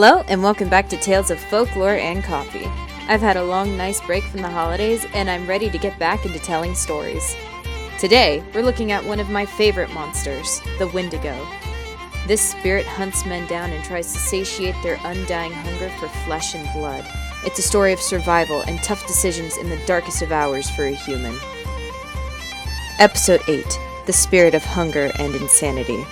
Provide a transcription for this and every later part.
Hello, and welcome back to Tales of Folklore and Coffee. I've had a long, nice break from the holidays, and I'm ready to get back into telling stories. Today, we're looking at one of my favorite monsters, the Wendigo. This spirit hunts men down and tries to satiate their undying hunger for flesh and blood. It's a story of survival and tough decisions in the darkest of hours for a human. Episode 8, The Spirit of Hunger and Insanity.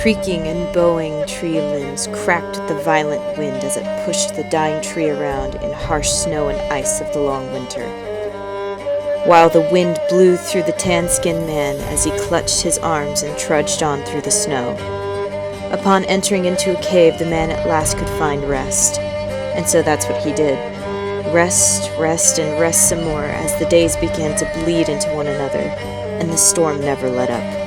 Creaking and bowing tree limbs cracked with the violent wind as it pushed the dying tree around in harsh snow and ice of the long winter. While the wind blew through the tan-skinned man as he clutched his arms and trudged on through the snow. Upon entering into a cave, the man at last could find rest. And so that's what he did. Rest, rest, and rest some more as the days began to bleed into one another, and the storm never let up.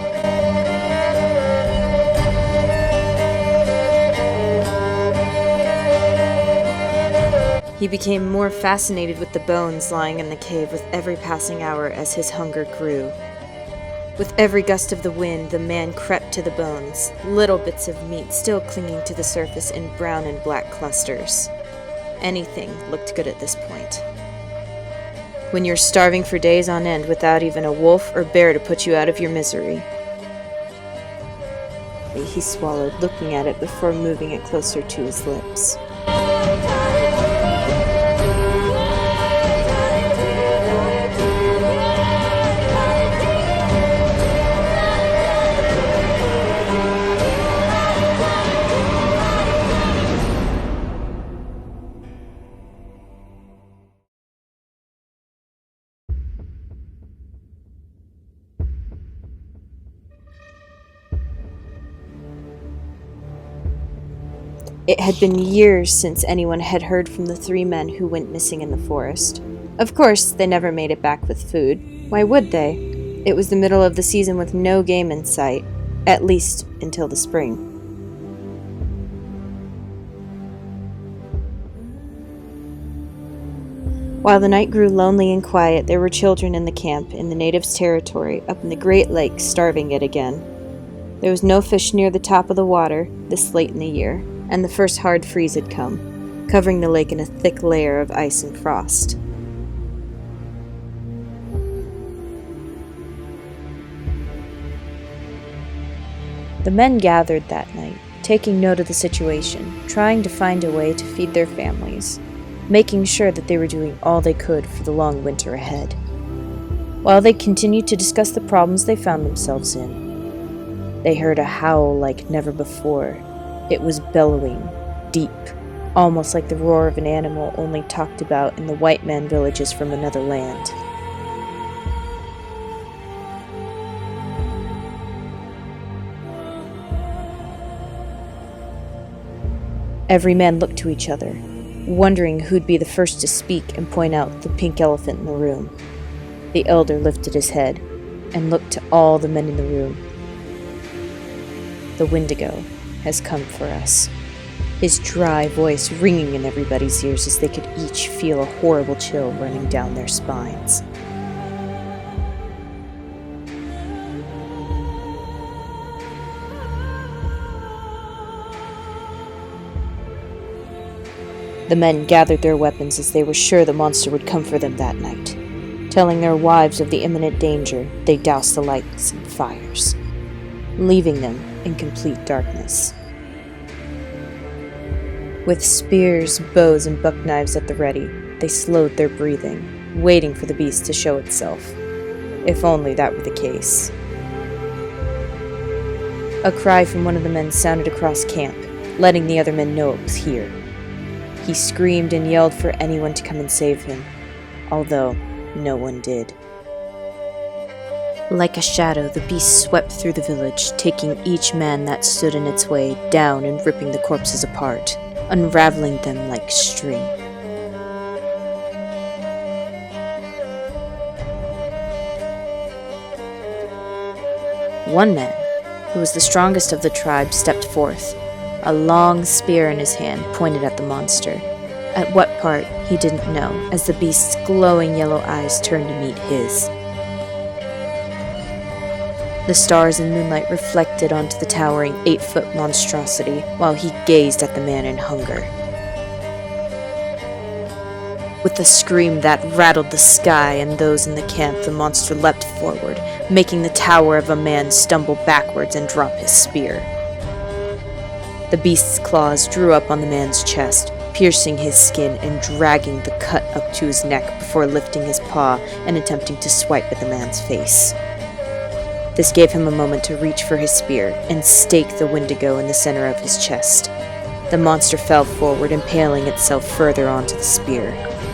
He became more fascinated with the bones lying in the cave with every passing hour as his hunger grew. With every gust of the wind, the man crept to the bones, little bits of meat still clinging to the surface in brown and black clusters. Anything looked good at this point. When you're starving for days on end without even a wolf or bear to put you out of your misery. He swallowed, looking at it before moving it closer to his lips. It had been years since anyone had heard from the three men who went missing in the forest. Of course, they never made it back with food. Why would they? It was the middle of the season with no game in sight, at least until the spring. While the night grew lonely and quiet, there were children in the camp in the natives' territory up in the Great Lakes starving it again. There was no fish near the top of the water this late in the year, and the first hard freeze had come, covering the lake in a thick layer of ice and frost. The men gathered that night, taking note of the situation, trying to find a way to feed their families, making sure that they were doing all they could for the long winter ahead. While they continued to discuss the problems they found themselves in, they heard a howl like never before. It was bellowing, deep, almost like the roar of an animal only talked about in the white man villages from another land. Every man looked to each other, wondering who'd be the first to speak and point out the pink elephant in the room. The elder lifted his head and looked to all the men in the room. The Wendigo has come for us, his dry voice ringing in everybody's ears as they could each feel a horrible chill running down their spines. The men gathered their weapons as they were sure the monster would come for them that night. Telling their wives of the imminent danger, they doused the lights and fires, leaving them in complete darkness. With spears, bows, and buck knives at the ready, they slowed their breathing, waiting for the beast to show itself. If only that were the case. A cry from one of the men sounded across camp, letting the other men know it was here. He screamed and yelled for anyone to come and save him, although no one did. Like a shadow, the beast swept through the village, taking each man that stood in its way down and ripping the corpses apart, unraveling them like string. One man, who was the strongest of the tribe, stepped forth, a long spear in his hand pointed at the monster. At what part, he didn't know, as the beast's glowing yellow eyes turned to meet his. The stars and moonlight reflected onto the towering 8-foot monstrosity while he gazed at the man in hunger. With a scream that rattled the sky and those in the camp, the monster leapt forward, making the tower of a man stumble backwards and drop his spear. The beast's claws drew up on the man's chest, piercing his skin and dragging the cut up to his neck before lifting his paw and attempting to swipe at the man's face. This gave him a moment to reach for his spear and stake the Wendigo in the center of his chest. The monster fell forward, impaling itself further onto the spear.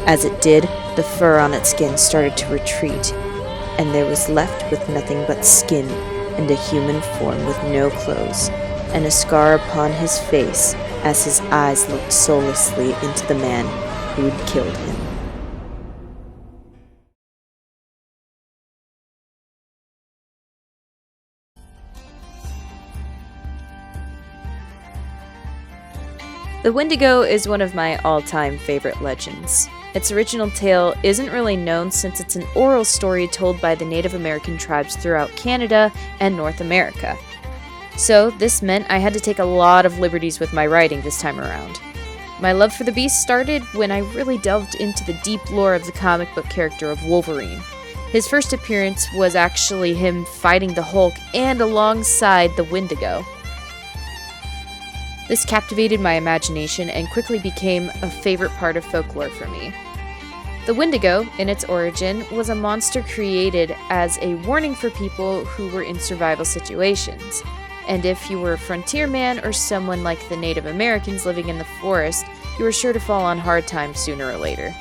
As it did, the fur on its skin started to retreat, and there was left with nothing but skin and a human form with no clothes, and a scar upon his face as his eyes looked soullessly into the man who'd killed him. The Wendigo is one of my all-time favorite legends. Its original tale isn't really known since it's an oral story told by the Native American tribes throughout Canada and North America. So this meant I had to take a lot of liberties with my writing this time around. My love for the beast started when I really delved into the deep lore of the comic book character of Wolverine. His first appearance was actually him fighting the Hulk and alongside the Wendigo. This captivated my imagination and quickly became a favorite part of folklore for me. The Wendigo, in its origin, was a monster created as a warning for people who were in survival situations. And if you were a frontier man or someone like the Native Americans living in the forest, you were sure to fall on hard times sooner or later.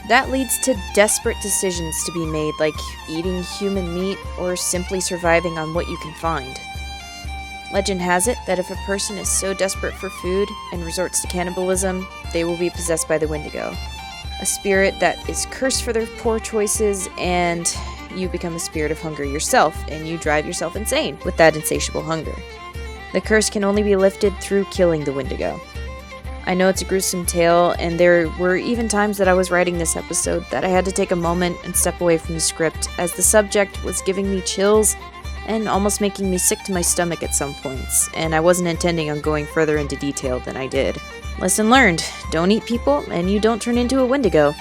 That leads to desperate decisions to be made, like eating human meat or simply surviving on what you can find. Legend has it that if a person is so desperate for food and resorts to cannibalism, they will be possessed by the Wendigo, a spirit that is cursed for their poor choices, and you become a spirit of hunger yourself, and you drive yourself insane with that insatiable hunger. The curse can only be lifted through killing the Wendigo. I know it's a gruesome tale, and there were even times that I was writing this episode that I had to take a moment and step away from the script, as the subject was giving me chills and almost making me sick to my stomach at some points, and I wasn't intending on going further into detail than I did. Lesson learned: don't eat people, and you don't turn into a Wendigo.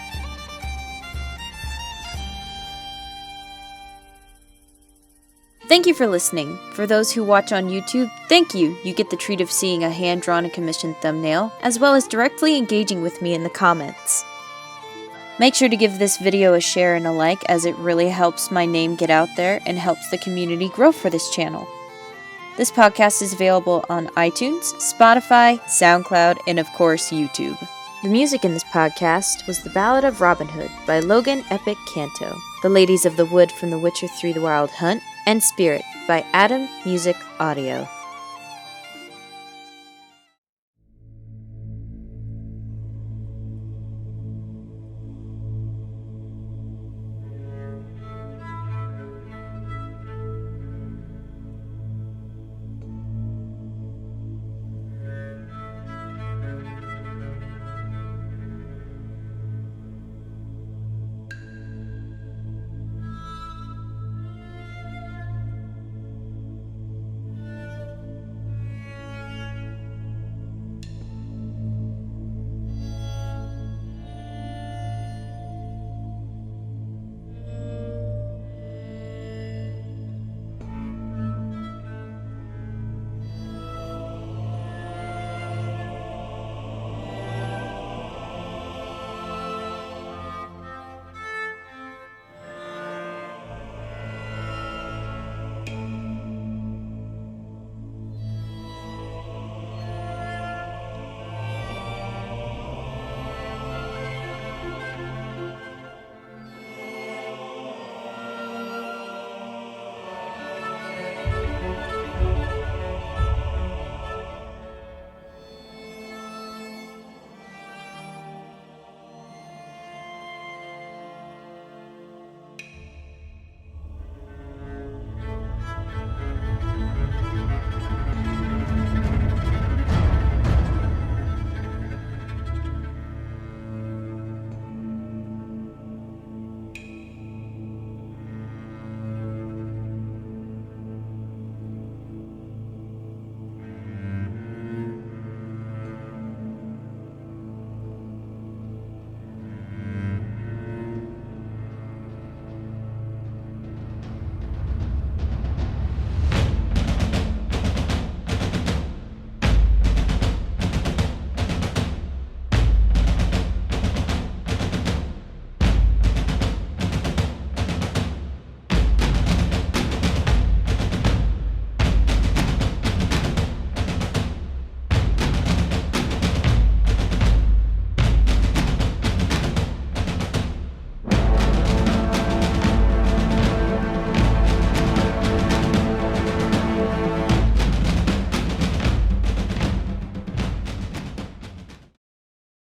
Thank you for listening. For those who watch on YouTube, thank you. You get the treat of seeing a hand-drawn and commissioned thumbnail, as well as directly engaging with me in the comments. Make sure to give this video a share and a like, as it really helps my name get out there and helps the community grow for this channel. This podcast is available on iTunes, Spotify, Soundcloud, and of course YouTube. The music in this podcast was The Ballad of Robin Hood by Logan Epic Canto, The Ladies of the Wood from The Witcher 3: The Wild Hunt, and Spirit by Adam Music Audio.